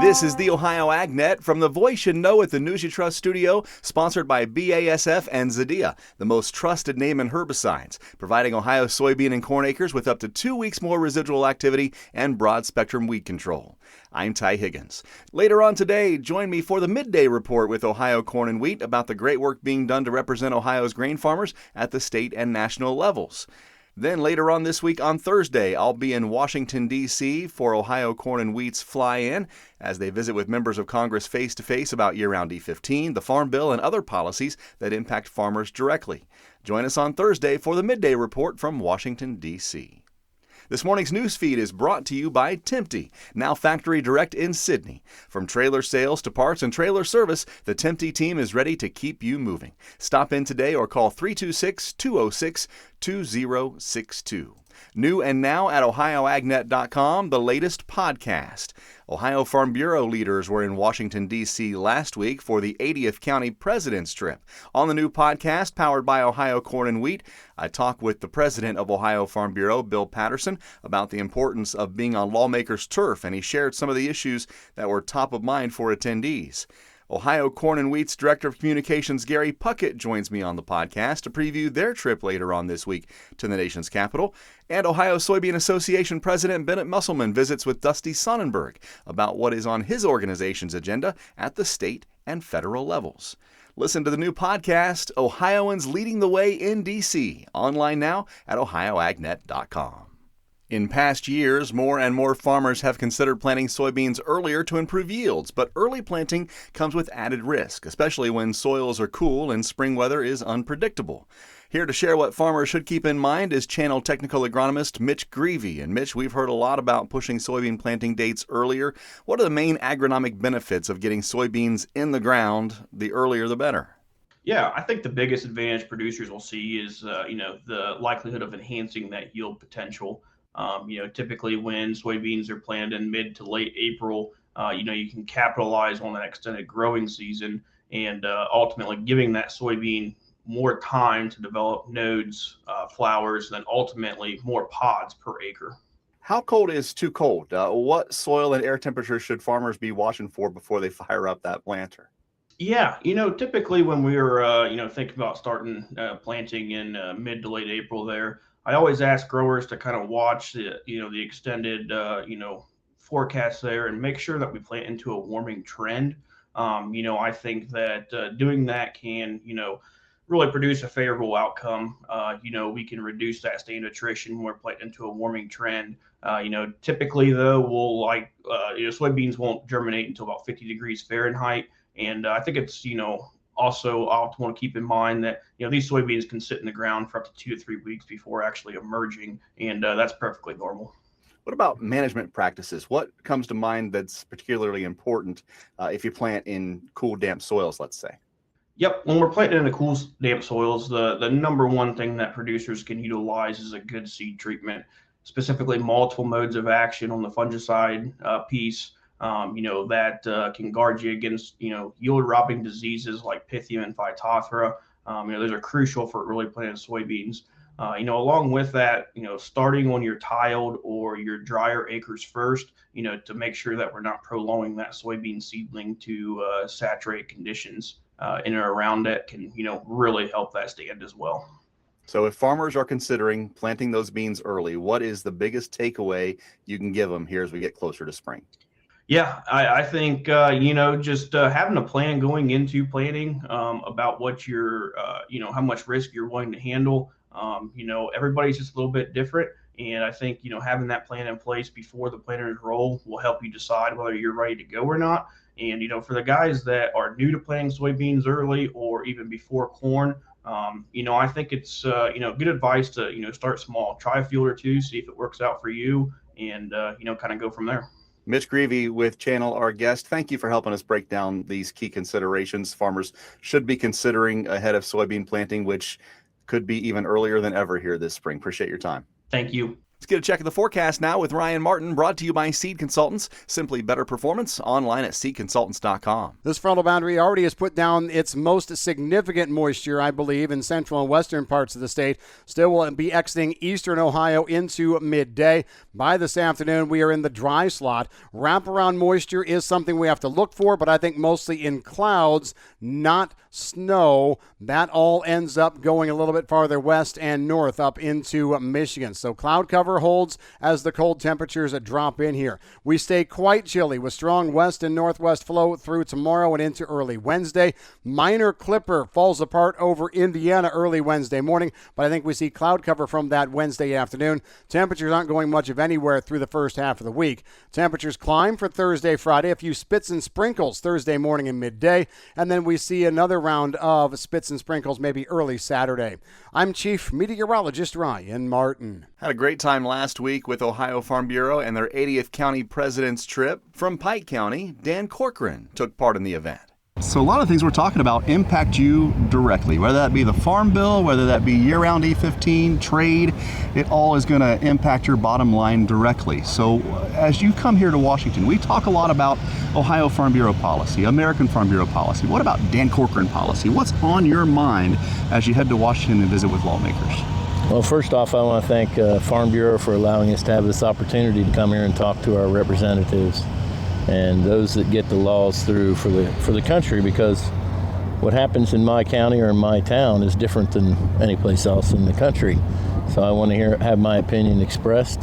This is the Ohio AgNet from the voice you know at the News You Trust studio, sponsored by BASF and Zadia, the most trusted name in herbicides, providing Ohio soybean and corn acres with up to 2 weeks more residual activity and broad-spectrum weed control. I'm Ty Higgins. Later on today, join me for the Midday Report with Ohio Corn and Wheat about the great work being done to represent Ohio's grain farmers at the state and national levels. Then later on this week on Thursday, I'll be in Washington, D.C. for Ohio Corn and Wheat's Fly-In as they visit with members of Congress face-to-face about year-round E15, the Farm Bill, and other policies that impact farmers directly. Join us on Thursday for the Midday Report from Washington, D.C. This morning's news feed is brought to you by Tempty, now factory direct in Sydney. From trailer sales to parts and trailer service, the Tempty team is ready to keep you moving. Stop in today or call 326-206-2062. New and now at OhioAgNet.com, the latest podcast. Ohio Farm Bureau leaders were in Washington, D.C. last week for the 80th County President's Trip. On the new podcast, powered by Ohio Corn and Wheat, I talk with the president of Ohio Farm Bureau, Bill Patterson, about the importance of being on lawmakers' turf, and he shared some of the issues that were top of mind for attendees. Ohio Corn and Wheat's Director of Communications, Gary Puckett, joins me on the podcast to preview their trip later on this week to the nation's capital. And Ohio Soybean Association President Bennett Musselman visits with Dusty Sonnenberg about what is on his organization's agenda at the state and federal levels. Listen to the new podcast, Ohioans Leading the Way in D.C., online now at OhioAgNet.com. In past years, more and more farmers have considered planting soybeans earlier to improve yields, but early planting comes with added risk, especially when soils are cool and spring weather is unpredictable. Here to share what farmers should keep in mind is Channel Technical Agronomist Mitch Greevy. And Mitch, we've heard a lot about pushing soybean planting dates earlier. What are the main agronomic benefits of getting soybeans in the ground? The earlier the better. Yeah, I think the biggest advantage producers will see is, the likelihood of enhancing that yield potential. Typically when soybeans are planted in mid to late April, you can capitalize on that extended growing season and ultimately giving that soybean more time to develop nodes, flowers, and then ultimately more pods per acre. How cold is too cold? What soil and air temperature should farmers be watching for before they fire up that planter? Yeah, typically when we're, thinking about starting planting in mid to late April there, I always ask growers to kind of watch the extended, forecast there and make sure that we plant into a warming trend. I think that doing that can, really produce a favorable outcome. We can reduce that stand attrition when we're planting into a warming trend. Typically though, soybeans won't germinate until about 50 degrees Fahrenheit. And I think it's, also optimal to keep in mind that, these soybeans can sit in the ground for up to 2 to 3 weeks before actually emerging. And that's perfectly normal. What about management practices? What comes to mind that's particularly important if you plant in cool, damp soils, let's say? Yep. When we're planting in the cool, damp soils, the number one thing that producers can utilize is a good seed treatment, specifically multiple modes of action on the fungicide piece. That can guard you against, yield robbing diseases like Pythium and Phytophthora. Those are crucial for early planted soybeans. Along with that, starting on your tiled or your drier acres first, to make sure that we're not prolonging that soybean seedling to saturate conditions in and around it can, really help that stand as well. So if farmers are considering planting those beans early, what is the biggest takeaway you can give them here as we get closer to spring? Yeah, I think, just having a plan going into planting about what you're, how much risk you're willing to handle. Everybody's just a little bit different. And I think, having that plan in place before the planters roll will help you decide whether you're ready to go or not. And, for the guys that are new to planting soybeans early or even before corn, I think it's, good advice to, start small, try a field or two, see if it works out for you and, kind of go from there. Mitch Greevy with Channel, our guest. Thank you for helping us break down these key considerations farmers should be considering ahead of soybean planting, which could be even earlier than ever here this spring. Appreciate your time. Thank you. Let's get a check of the forecast now with Ryan Martin, brought to you by Seed Consultants. Simply better performance, online at seedconsultants.com. This frontal boundary already has put down its most significant moisture, I believe, in central and western parts of the state. Still will be exiting eastern Ohio into midday. By this afternoon, we are in the dry slot. Wraparound moisture is something we have to look for, but I think mostly in clouds, not snow. That all ends up going a little bit farther west and north up into Michigan. So cloud cover holds as the cold temperatures drop in here. We stay quite chilly with strong west and northwest flow through tomorrow and into early Wednesday. Minor clipper falls apart over Indiana early Wednesday morning, but I think we see cloud cover from that Wednesday afternoon. Temperatures aren't going much of anywhere through the first half of the week. Temperatures climb for Thursday, Friday, a few spits and sprinkles Thursday morning and midday, and then we see another round of spits and sprinkles maybe early Saturday. I'm Chief Meteorologist Ryan Martin. Had a great time last week with Ohio Farm Bureau and their 80th County President's Trip. From Pike County, Dan Corcoran took part in the event. So a lot of things we're talking about impact you directly, whether that be the Farm Bill, whether that be year-round E15, trade, it all is going to impact your bottom line directly. So as you come here to Washington, we talk a lot about Ohio Farm Bureau policy, American Farm Bureau policy. What about Dan Corcoran policy? What's on your mind as you head to Washington and visit with lawmakers? Well, first off, I want to thank Farm Bureau for allowing us to have this opportunity to come here and talk to our representatives and those that get the laws through for the country, because what happens in my county or in my town is different than any place else in the country. So I want to have my opinion expressed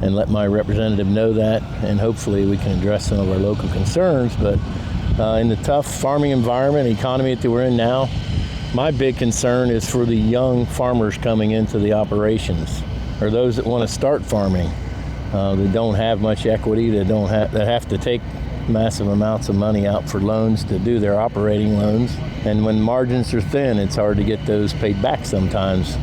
and let my representative know that, and hopefully we can address some of our local concerns. But in the tough farming environment, economy that we're in now, my big concern is for the young farmers coming into the operations, or those that want to start farming. They don't have much equity, that have to take massive amounts of money out for loans to do their operating loans. And when margins are thin, it's hard to get those paid back sometimes.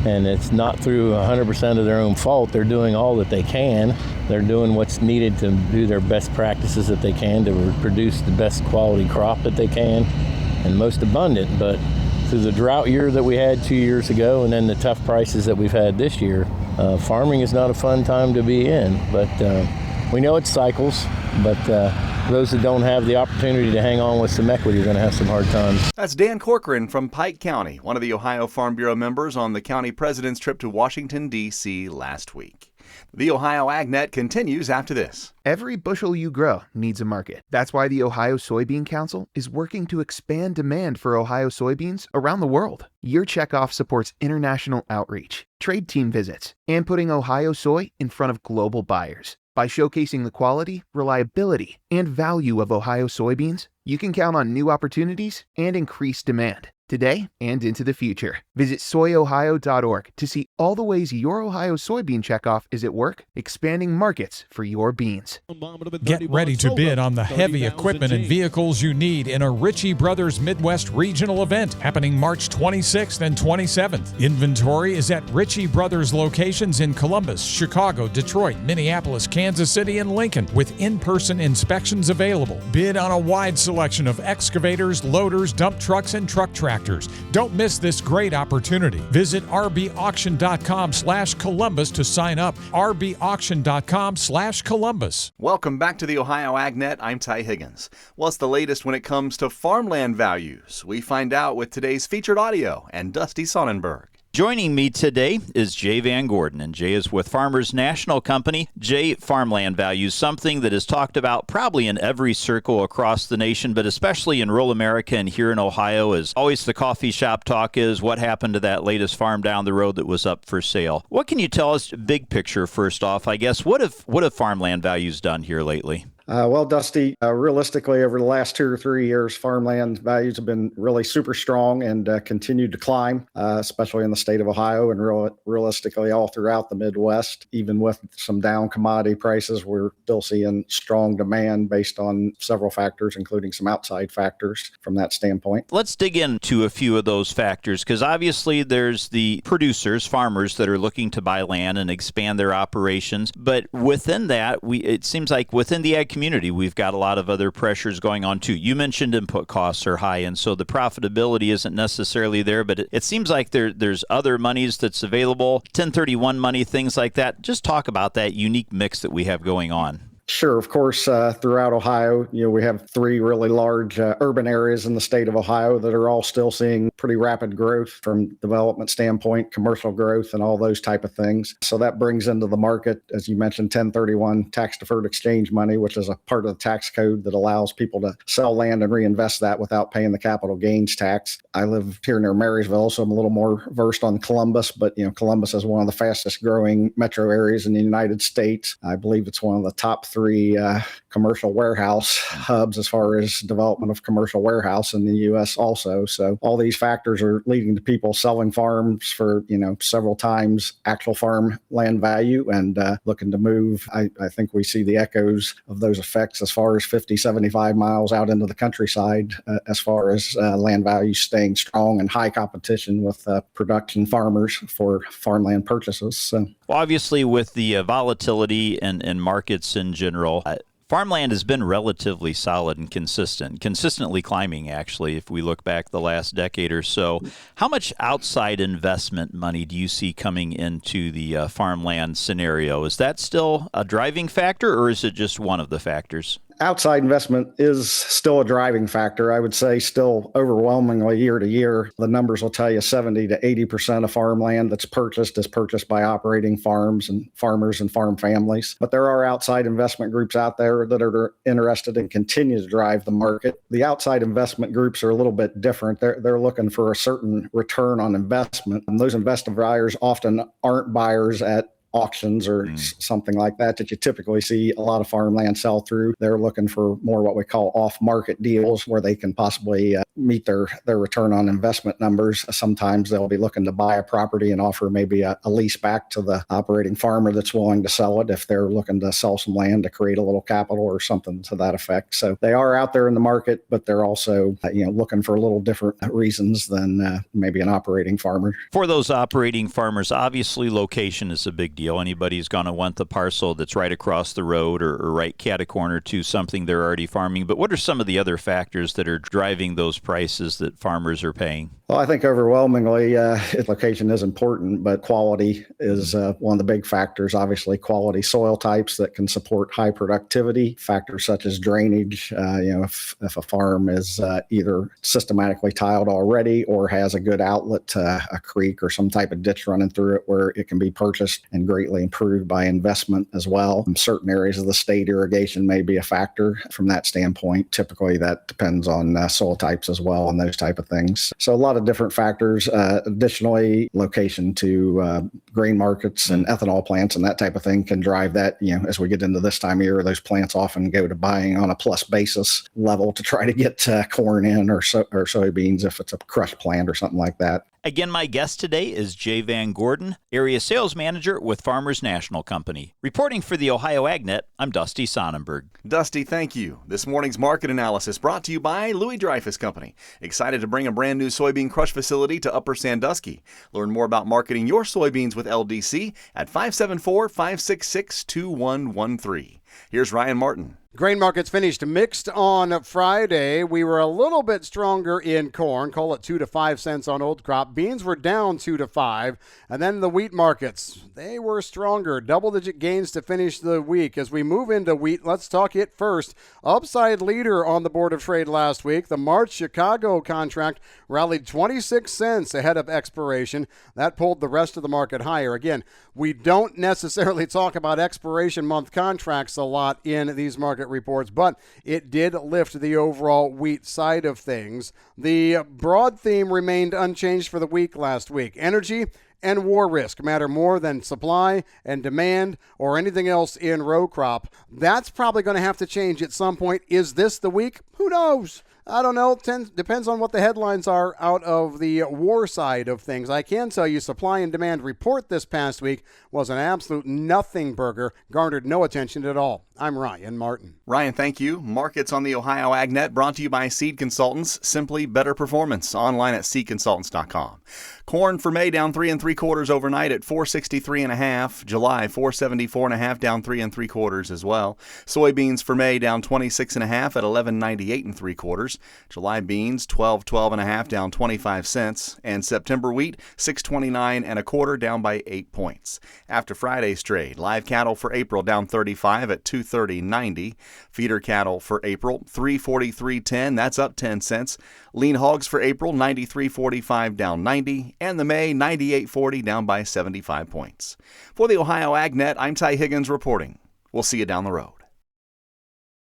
And it's not through 100% of their own fault. They're doing all that they can. They're doing what's needed to do their best practices that they can to produce the best quality crop that they can and most abundant. But through the drought year that we had 2 years ago and then the tough prices that we've had this year, farming is not a fun time to be in, but we know it cycles, but those that don't have the opportunity to hang on with some equity are going to have some hard times. That's Dan Corcoran from Pike County, one of the Ohio Farm Bureau members on the county president's trip to Washington, D.C. last week. The Ohio AgNet continues after this. Every bushel you grow needs a market. That's why the Ohio Soybean Council is working to expand demand for Ohio soybeans around the world. Your checkoff supports international outreach, trade team visits, and putting Ohio soy in front of global buyers. By showcasing the quality, reliability, and value of Ohio soybeans, you can count on new opportunities and increased demand today and into the future. Visit soyohio.org to see all the ways your Ohio soybean checkoff is at work, expanding markets for your beans. Get ready to bid on the heavy equipment and vehicles you need in a Ritchie Brothers Midwest Regional event happening March 26th and 27th. Inventory is at Ritchie Brothers locations in Columbus, Chicago, Detroit, Minneapolis, Kansas City, and Lincoln, with in-person inspections available. Bid on a wide selection of excavators, loaders, dump trucks, and truck tractors. Don't miss this great opportunity. Visit rbauction.com/Columbus to sign up. rbauction.com/Columbus. Welcome back to the Ohio AgNet. I'm Ty Higgins. What's the latest when it comes to farmland values? We find out with today's featured audio and Dusty Sonnenberg. Joining me today is Jay Van Gordon, and Jay is with Farmers National Company. Jay, farmland values, something that is talked about probably in every circle across the nation, but especially in rural America and here in Ohio, is always the coffee shop talk is what happened to that latest farm down the road that was up for sale. What can you tell us, big picture first off, I guess, what have farmland values done here lately? Well, Dusty, realistically, over the last 2 or 3 years, farmland values have been really super strong and continued to climb, especially in the state of Ohio and realistically all throughout the Midwest. Even with some down commodity prices, we're still seeing strong demand based on several factors, including some outside factors from that standpoint. Let's dig into a few of those factors, because obviously there's the producers, farmers that are looking to buy land and expand their operations. But within that, it seems like within the ag community, we've got a lot of other pressures going on too. You mentioned input costs are high, and so the profitability isn't necessarily there, but it seems like there's other monies that's available, 1031 money, things like that. Just talk about that unique mix that we have going on. Sure. Of course, throughout Ohio, we have 3 really large urban areas in the state of Ohio that are all still seeing pretty rapid growth from development standpoint, commercial growth, and all those type of things. So that brings into the market, as you mentioned, 1031 tax deferred exchange money, which is a part of the tax code that allows people to sell land and reinvest that without paying the capital gains tax. I live here near Marysville, so I'm a little more versed on Columbus, but Columbus is one of the fastest growing metro areas in the United States. I believe it's one of the top 3 commercial warehouse hubs as far as development of commercial warehouse in the U.S. also. So all these factors are leading to people selling farms for, several times actual farm land value and looking to move. I think we see the echoes of those effects as far as 50, 75 miles out into the countryside as far as land values staying strong and high competition with production farmers for farmland purchases. So. Well, obviously, with the volatility and markets in general, farmland has been relatively solid and consistently climbing, actually, if we look back the last decade or so. How much outside investment money do you see coming into the farmland scenario? Is that still a driving factor, or is it just one of the factors? Outside investment is still a driving factor. I would say still overwhelmingly year to year, the numbers will tell you 70 to 80% of farmland that's purchased is purchased by operating farms and farmers and farm families. But there are outside investment groups out there that are interested and continue to drive the market. The outside investment groups are a little bit different. They're looking for a certain return on investment. And those investment buyers often aren't buyers at auctions or something like that you typically see a lot of farmland sell through. They're looking for more what we call off-market deals where they can possibly meet their return on investment numbers. Sometimes they'll be looking to buy a property and offer maybe a lease back to the operating farmer that's willing to sell it if they're looking to sell some land to create a little capital or something to that effect. So they are out there in the market, but they're also looking for a little different reasons than maybe an operating farmer. For those operating farmers, obviously location is a big deal. Anybody's going to want the parcel that's right across the road or right cat-a-corner to something they're already farming. But what are some of the other factors that are driving those prices that farmers are paying? Well, I think overwhelmingly location is important, but quality is one of the big factors. Obviously, quality soil types that can support high productivity, factors such as drainage. If a farm is either systematically tiled already or has a good outlet to a creek or some type of ditch running through it where it can be purchased and greatly improved by investment as well. In certain areas of the state, irrigation may be a factor from that standpoint. Typically, that depends on soil types as well and those type of things. So a lot of different factors. Additionally, location to grain markets and ethanol plants and that type of thing can drive that. As we get into this time of year, those plants often go to buying on a plus basis level to try to get corn in or soybeans if it's a crush plant or something like that. Again, my guest today is Jay Van Gordon, Area Sales Manager with Farmers National Company. Reporting for the Ohio AgNet, I'm Dusty Sonnenberg. Dusty, thank you. This morning's market analysis brought to you by Louis Dreyfus Company. Excited to bring a brand new soybean crush facility to Upper Sandusky. Learn more about marketing your soybeans with LDC at 574-566-2113. Here's Ryan Martin. Grain markets finished mixed on Friday. We were a little bit stronger in corn, call it 2 to 5 cents on old crop. Beans were down 2 to 5. And then the wheat markets, they were stronger. Double-digit gains to finish the week. As we move into wheat, let's talk it first. Upside leader on the Board of Trade last week. The March Chicago contract rallied 26 cents ahead of expiration. That pulled the rest of the market higher. Again, we don't necessarily talk about expiration month contracts a lot in these market reports, but it did lift the overall wheat side of things. The broad theme remained unchanged for the week last week. Energy and war risk matter more than supply and demand or anything else in row crop. That's probably going to have to change at some point. Is this the week? Who knows? I don't know. Depends on what the headlines are out of the war side of things. I can tell you supply and demand report this past week was an absolute nothing burger, garnered no attention at all. I'm Ryan Martin. Ryan, thank you. Markets on the Ohio AgNet brought to you by Seed Consultants. Simply better performance. Online at seedconsultants.com. Corn for May down 3 3/4 overnight at 463.5. July 474.5 down 3 3/4 as well. Soybeans for May down 26.5 at 11.98 3/4. July beans 12.5 down 25 cents, and September wheat 629 1/4 down by 8 points. After Friday's trade, live cattle for April down 35 at 230.90. Feeder cattle for April 343.10, that's up 10 cents. Lean hogs for April 93.45 down 90, and the May 98.40 down by 75 points. For the Ohio AgNet, I'm Ty Higgins reporting. We'll see you down the road.